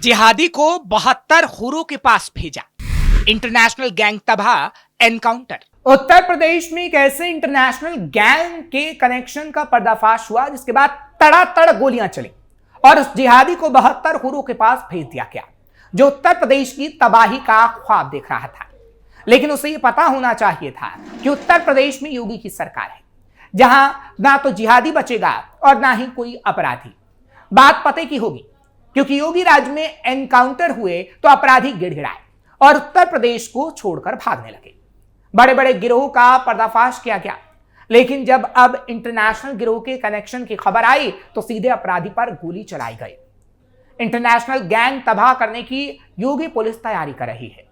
जिहादी को 72 हुरों के पास भेजा। इंटरनेशनल गैंग तबाह, एनकाउंटर। उत्तर प्रदेश में एक ऐसे इंटरनेशनल गैंग के कनेक्शन का पर्दाफाश हुआ जिसके बाद तड़ातड़ गोलियां चली और उस जिहादी को 72 हुरों के पास भेज दिया गया जो उत्तर प्रदेश की तबाही का ख्वाब देख रहा था। लेकिन उसे यह पता होना चाहिए था कि उत्तर प्रदेश में योगी की सरकार है जहां ना तो जिहादी बचेगा और ना ही कोई अपराधी। बात पते की होगी क्योंकि योगी राज्य में एनकाउंटर हुए तो अपराधी गिड़गिड़ाए और उत्तर प्रदेश को छोड़कर भागने लगे। बड़े बड़े गिरोह का पर्दाफाश किया गया, लेकिन जब अब इंटरनेशनल गिरोह के कनेक्शन की खबर आई तो सीधे अपराधी पर गोली चलाई गई। इंटरनेशनल गैंग तबाह करने की योगी पुलिस तैयारी कर रही है।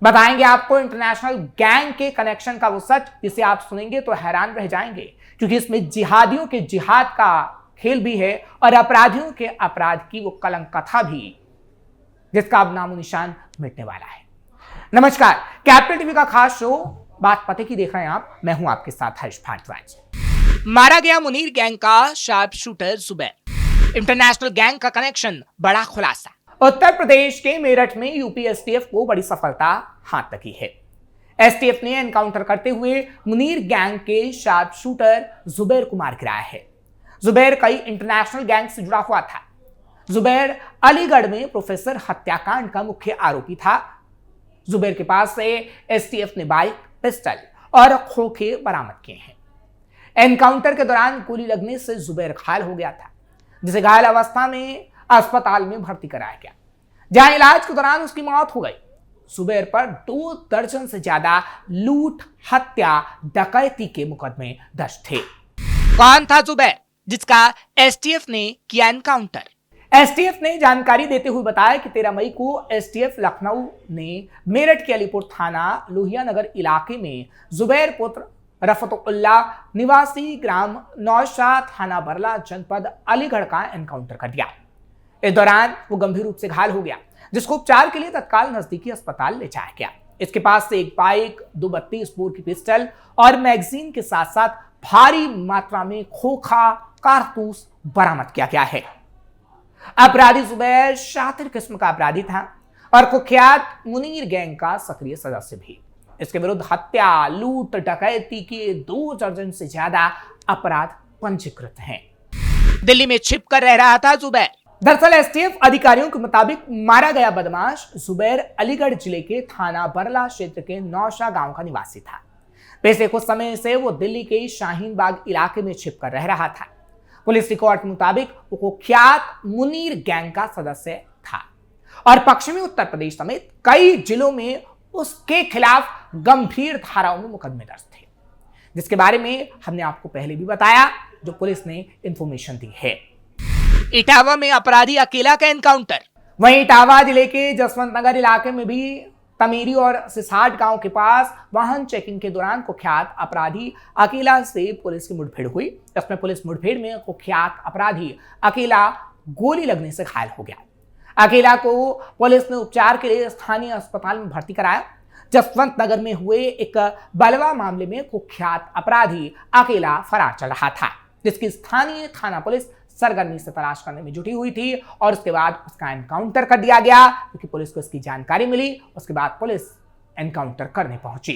बताएंगे आपको इंटरनेशनल गैंग के कनेक्शन का वो सच जिसे आप सुनेंगे तो हैरान रह जाएंगे, क्योंकि इसमें जिहादियों के जिहाद का खेल भी है और अपराधियों के अपराध की वो कलंक कथा भी जिसका अब नामो निशान मिटने वाला है। नमस्कार, कैपिटल टीवी का खास शो बात पते की देख रहे हैं आप। मैं हूं आपके साथ हर्ष भारद्वाज। मारा गया मुनीर गैंग का sharp shooter Zubair. International gang का कनेक्शन, बड़ा खुलासा। उत्तर प्रदेश के मेरठ में यूपी एसटीएफ को बड़ी सफलता हाथ लगी है। एसटीएफ ने एनकाउंटर करते हुए मुनीर गैंग के शार्प शूटर जुबैर को मार गिराया है। जुबैर कई इंटरनेशनल गैंग से जुड़ा हुआ था। जुबैर अलीगढ़ में प्रोफेसर हत्याकांड का मुख्य आरोपी था। जुबैर के पास से एसटीएफ ने बाइक, पिस्टल और खोखे बरामद किए हैं। एनकाउंटर के दौरान गोली लगने से जुबैर घायल हो गया था, जिसे घायल अवस्था में अस्पताल में भर्ती कराया गया, जहां इलाज के दौरान उसकी मौत हो गई। जुबैर पर 2 दर्जन से ज्यादा लूट, हत्या, डकैती के मुकदमे दर्ज थे। कौन था जुबैर जिसका एसटीएफ ने किया एनकाउंटर? एसटीएफ ने जानकारी देते हुए बताया कि 13 मई को एसटीएफ लखनऊ ने मेरठ के अलीपुर थाना लोहिया नगर इलाके में जुबैर पुत्र रफतुल्ला निवासी ग्राम नौशा, थाना बरला, जनपद अलीगढ़ का एनकाउंटर कर दिया। इस दौरान वो गंभीर रूप से घायल हो गया, जिसको उपचार के लिए तत्काल नजदीकी अस्पताल ले जाया गया। इसके पास से एक बाइक, 2 32 बोर की पिस्टल और मैगजीन के साथ साथ भारी मात्रा में खोखा, कारतूस बरामद किया गया है। अपराधी जुबैर शातिर किस्म का अपराधी था और कुख्यात मुनीर गैंग का सक्रिय सदस्य भी। इसके विरुद्ध हत्या, लूट, डकैती के 2 दर्जन से ज्यादा अपराध पंजीकृत हैं। दिल्ली में छिपकर रह रहा था जुबैर। दरअसल एसटीएफ अधिकारियों के मुताबिक मारा गया बदमाश जुबैर अलीगढ़ जिले के थाना बरला क्षेत्र के नौशा गांव का निवासी था। पिछले कुछ समय से वो दिल्ली के शाहीन बाग इलाके में छिपकर रह रहा था। पुलिस रिकॉर्ड के मुताबिक वो कुख्यात मुनीर गैंग का सदस्य था और पश्चिमी उत्तर प्रदेश समेत कई जिलों में उसके खिलाफ गंभीर धाराओं में मुकदमे दर्ज थे, जिसके बारे में हमने आपको पहले भी बताया, जो पुलिस ने इंफॉर्मेशन दी है। इटावा में अपराधी अकेला का एनकाउंटर। वहीं इटावा जिले के जसवंत नगर इलाके में भी तमीरी और सिसाट गांव के पास वाहन चेकिंग के दौरान कुख्यात अपराधी अकेला से पुलिस की मुठभेड़ हुई। इसमें पुलिस मुठभेड़ में कुख्यात अपराधी अकेला गोली लगने से घायल हो गया। अकेला को पुलिस ने उपचार के लिए स्थानीय अस्पताल में भर्ती कराया। जसवंत नगर में हुए एक बलवा मामले में कुख्यात अपराधी अकेला फरार चल रहा था, जिसकी स्थानीय थाना पुलिस सरगर्मी से तलाश करने में जुटी हुई थी और उसके बाद उसका एनकाउंटर कर दिया गया, क्योंकि पुलिस को इसकी जानकारी मिली। उसके बाद पुलिस एनकाउंटर करने पहुंची।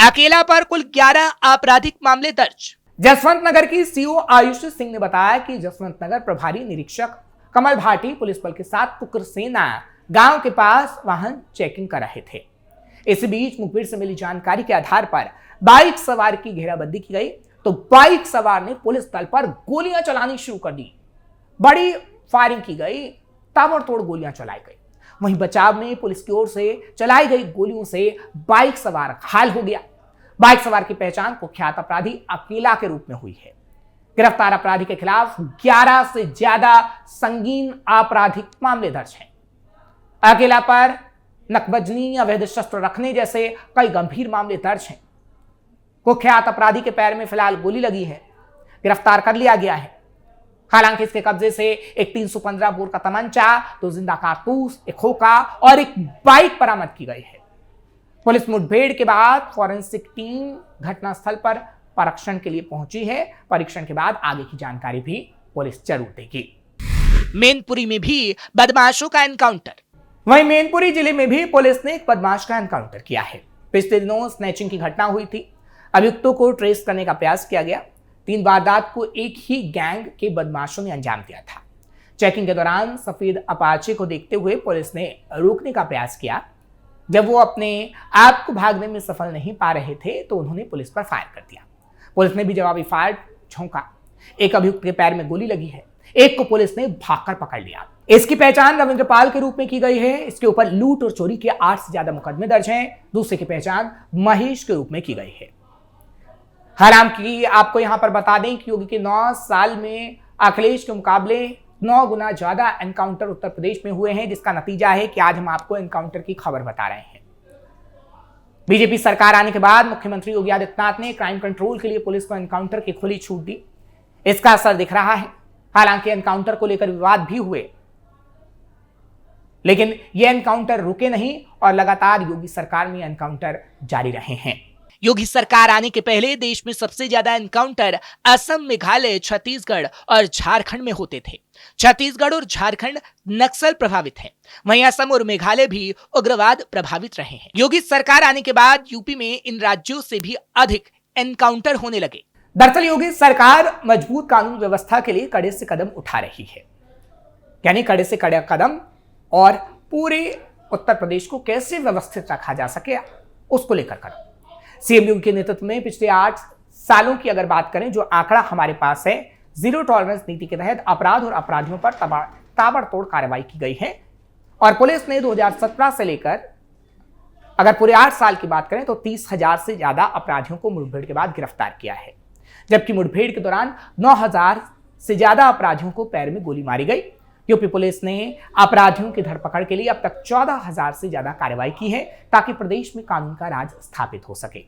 अकेला पर कुल 11 आपराधिक मामले दर्ज। जसवंत नगर की सीओ आयुष सिंह ने बताया कि जसवंत नगर प्रभारी निरीक्षक कमल भाटी पुलिस बल के साथ कुकरसेना गांव के पास वाहन चेकिंग कर रहे थे। इसी बीच मुखबिर से मिली जानकारी के आधार पर बाइक सवार की घेराबंदी की गई तो बाइक सवार ने पुलिस दल पर गोलियां चलानी शुरू कर दी। बड़ी फायरिंग की गई, ताबड़तोड़ गोलियां चलाई गई। वहीं बचाव में पुलिस की ओर से चलाई गई गोलियों से बाइक सवार घायल हो गया। बाइक सवार की पहचान कुख्यात अपराधी अकेला के रूप में हुई है। गिरफ्तार अपराधी के खिलाफ 11 से ज्यादा संगीन आपराधिक मामले दर्ज हैं। अकेला पर नकबजनी, अवैध शस्त्र रखने जैसे कई गंभीर मामले दर्ज हैं। कुख्यात अपराधी के पैर में फिलहाल गोली लगी है, गिरफ्तार कर लिया गया है। हालांकि इसके कब्जे से एक 315 बोर का तमंचा, 2 जिंदा कारतूस, एक खोखा और एक बाइक बरामद की गई है। पुलिस मुठभेड़ के बाद फॉरेंसिक टीम घटनास्थल पर परीक्षण के लिए पहुंची है। परीक्षण के बाद आगे की जानकारी भी पुलिस जरूर देगी। मैनपुरी में भी बदमाशों का एनकाउंटर। वहीं मैनपुरी जिले में भी पुलिस ने एक बदमाश का एनकाउंटर किया है। पिछले दिनों स्नैचिंग की घटना हुई थी। अभियुक्तों को ट्रेस करने का प्रयास किया गया। 3 वारदात को एक ही गैंग के बदमाशों ने अंजाम दिया था। चेकिंग के दौरान सफेद अपाचे को देखते हुए पुलिस ने रोकने का प्रयास किया। जब वो अपने आप को भागने में सफल नहीं पा रहे थे तो उन्होंने पुलिस पर फायर कर दिया। पुलिस ने भी जवाबी फायर झोंका। एक अभियुक्त के पैर में गोली लगी है। एक को पुलिस ने भागकर पकड़ लिया। इसकी पहचान रविंद्र पाल के रूप में की गई है। इसके ऊपर लूट और चोरी के 8 से ज्यादा मुकदमे दर्ज हैं। दूसरे की पहचान महेश के रूप में की गई है। हालांकि आपको यहां पर बता दें कि योगी के 9 साल में अखिलेश के मुकाबले 9 गुना ज्यादा एनकाउंटर उत्तर प्रदेश में हुए हैं, जिसका नतीजा है कि आज हम आपको एनकाउंटर की खबर बता रहे हैं। बीजेपी सरकार आने के बाद मुख्यमंत्री योगी आदित्यनाथ ने क्राइम कंट्रोल के लिए पुलिस को एनकाउंटर की खुली छूट दी। इसका असर दिख रहा है। हालांकि एनकाउंटर को लेकर विवाद भी हुए, लेकिन यह एनकाउंटर रुके नहीं और लगातार योगी सरकार में एनकाउंटर जारी रहे हैं। योगी सरकार आने के पहले देश में सबसे ज्यादा एनकाउंटर असम, मेघालय, छत्तीसगढ़ और झारखंड में होते थे। छत्तीसगढ़ और झारखंड नक्सल प्रभावित हैं, वहीं असम और मेघालय भी उग्रवाद प्रभावित रहे हैं। योगी सरकार आने के बाद यूपी में इन राज्यों से भी अधिक एनकाउंटर होने लगे। दरअसल योगी सरकार मजबूत कानून व्यवस्था के लिए कड़े से कदम उठा रही है, यानी कड़े से कड़े कदम, और पूरे उत्तर प्रदेश को कैसे व्यवस्थित रखा जा सके उसको लेकर कदम। सीएम योगी के नेतृत्व में पिछले 8 सालों की अगर बात करें, जो आंकड़ा हमारे पास है, जीरो टॉलरेंस नीति के तहत अपराध और अपराधियों पर ताबड़तोड़ कार्रवाई की गई है। और पुलिस ने 2017 से लेकर अगर पूरे 8 साल की बात करें तो 30,000 से ज्यादा अपराधियों को मुठभेड़ के बाद गिरफ्तार किया है, जबकि मुठभेड़ के दौरान 9,000 से ज्यादा अपराधियों को पैर में गोली मारी गई। यूपी पुलिस ने अपराधियों की धरपकड़ के लिए अब तक 14,000 से ज्यादा कार्रवाई की है, ताकि प्रदेश में कानून का राज स्थापित हो सके।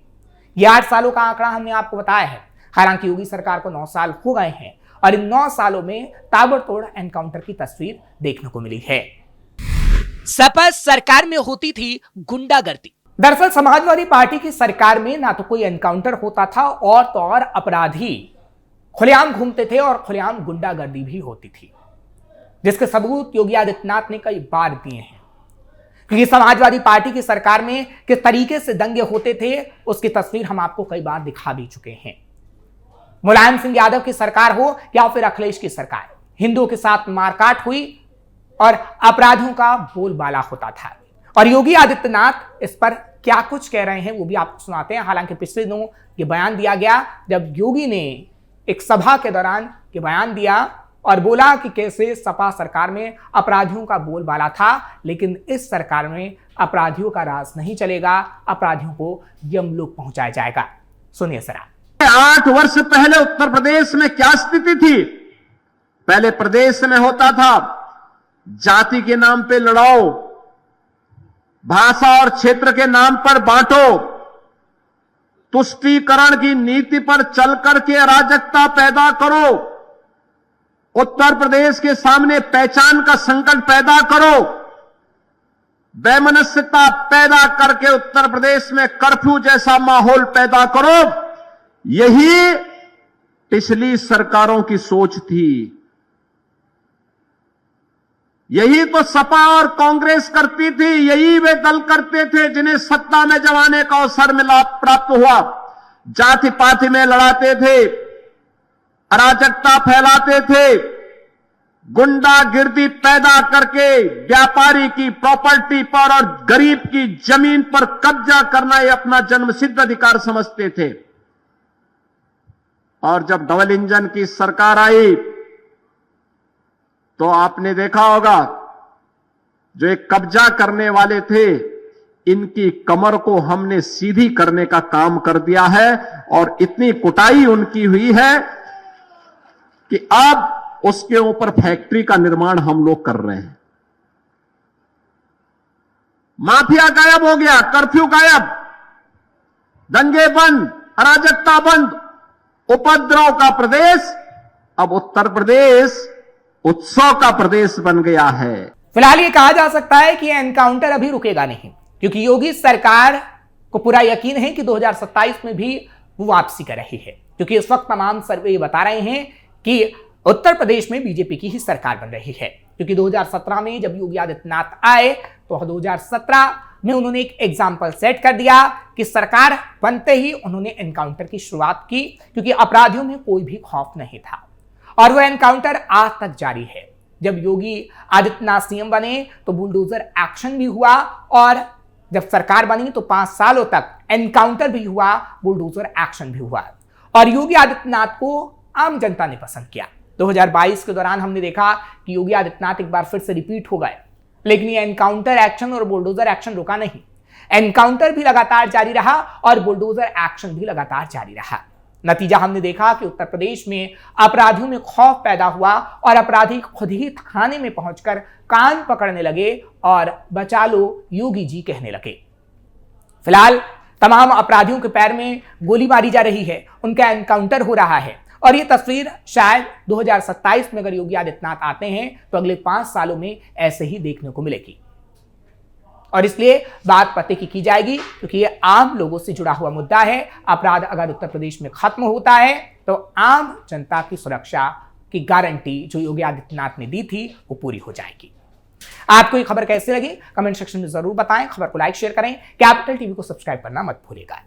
यह 8 सालों का आंकड़ा हमने आपको बताया है। हालांकि योगी सरकार को 9 साल हो गए हैं और इन 9 सालों में ताबड़तोड़ एनकाउंटर की तस्वीर देखने को मिली है। सपा सरकार में होती थी गुंडागर्दी। दरअसल समाजवादी पार्टी की सरकार में ना तो कोई एनकाउंटर होता था और तो और अपराधी खुलेआम घूमते थे और खुलेआम गुंडागर्दी भी होती थी, जिसके सबूत योगी आदित्यनाथ ने कई बार दिए हैं। क्योंकि समाजवादी पार्टी की सरकार में किस तरीके से दंगे होते थे उसकी तस्वीर हम आपको कई बार दिखा भी चुके हैं। मुलायम सिंह यादव की सरकार हो या फिर अखिलेश की सरकार, हिंदुओं के साथ मारकाट हुई और अपराधियों का बोलबाला होता था। और योगी आदित्यनाथ इस पर क्या कुछ कह रहे हैं वो भी आपको सुनाते हैं। हालांकि पिछले दिनों ये बयान दिया गया जब योगी ने एक सभा के दौरान ये बयान दिया और बोला कि कैसे सपा सरकार में अपराधियों का बोलबाला था, लेकिन इस सरकार में अपराधियों का राज नहीं चलेगा, अपराधियों को यमलोक पहुंचाया जाएगा। सुनिए जरा। 8 वर्ष पहले उत्तर प्रदेश में क्या स्थिति थी? पहले प्रदेश में होता था जाति के नाम पे लड़ाओ, भाषा और क्षेत्र के नाम पर बांटो, तुष्टीकरण की नीति पर चल करके अराजकता पैदा करो, उत्तर प्रदेश के सामने पहचान का संकट पैदा करो, वैमनस्यता पैदा करके उत्तर प्रदेश में कर्फ्यू जैसा माहौल पैदा करो। यही पिछली सरकारों की सोच थी। यही तो सपा और कांग्रेस करती थी, यही वे दल करते थे जिन्हें सत्ता में जब आने का अवसर मिला, प्राप्त हुआ। जाति पाति में लड़ाते थे, अराजकता फैलाते थे, गुंडागिर्दी पैदा करके व्यापारी की प्रॉपर्टी पर और गरीब की जमीन पर कब्जा करना ये अपना जन्मसिद्ध अधिकार समझते थे। और जब डबल इंजन की सरकार आई तो आपने देखा होगा जो एक कब्जा करने वाले थे, इनकी कमर को हमने सीधी करने का काम कर दिया है और इतनी कुटाई उनकी हुई है कि अब उसके ऊपर फैक्ट्री का निर्माण हम लोग कर रहे हैं। माफिया गायब हो गया, कर्फ्यू गायब, दंगे बंद, अराजकता बंद, उपद्रव का प्रदेश अब उत्तर प्रदेश उत्सव का प्रदेश बन गया है। फिलहाल ये कहा जा सकता है कि एनकाउंटर अभी रुकेगा नहीं, क्योंकि योगी सरकार को पूरा यकीन है कि 2027 में भी वो वापसी कर रही है। क्योंकि इस वक्त तमाम सर्वे बता रहे हैं कि उत्तर प्रदेश में बीजेपी की ही सरकार बन रही है, क्योंकि 2017 में जब योगी आदित्यनाथ आए तो 2017 में उन्होंने एक एग्जाम्पल सेट कर दिया कि सरकार बनते ही उन्होंने एनकाउंटर की शुरुआत की, क्योंकि अपराधियों में कोई भी खौफ नहीं था और वह एनकाउंटर आज तक जारी है। जब योगी आदित्यनाथ सीएम बने तो बुलडोजर एक्शन भी हुआ और जब सरकार बनी तो 5 सालों तक एनकाउंटर भी हुआ, बुलडोजर एक्शन भी हुआ और योगी आदित्यनाथ को आम जनता ने पसंद किया। 2022 के दौरान हमने देखा कि योगी आदित्यनाथ एक बार फिर से रिपीट हो गए, लेकिन ये एनकाउंटर एक्शन और बुलडोजर एक्शन रुका नहीं। एनकाउंटर भी लगातार जारी रहा और बुलडोजर एक्शन भी लगातार जारी रहा। नतीजा हमने देखा कि उत्तर प्रदेश में अपराधियों में खौफ पैदा हुआ और अपराधी खुद ही थाने में पहुंचकर कान पकड़ने लगे और बचा लो योगी जी कहने लगे। फिलहाल तमाम अपराधियों के पैर में गोली मारी जा रही है, उनका एनकाउंटर हो रहा है और ये तस्वीर शायद 2027 में अगर योगी आदित्यनाथ आते हैं तो अगले 5 सालों में ऐसे ही देखने को मिलेगी। और इसलिए बात पते की जाएगी, क्योंकि ये आम लोगों से जुड़ा हुआ मुद्दा है। अपराध अगर उत्तर प्रदेश में खत्म होता है तो आम जनता की सुरक्षा की गारंटी जो योगी आदित्यनाथ ने दी थी वो पूरी हो जाएगी। आपको ये खबर कैसी लगी कमेंट सेक्शन में जरूर बताएं। खबर को लाइक शेयर करें, कैपिटल टीवी को सब्सक्राइब करना मत भूलिएगा।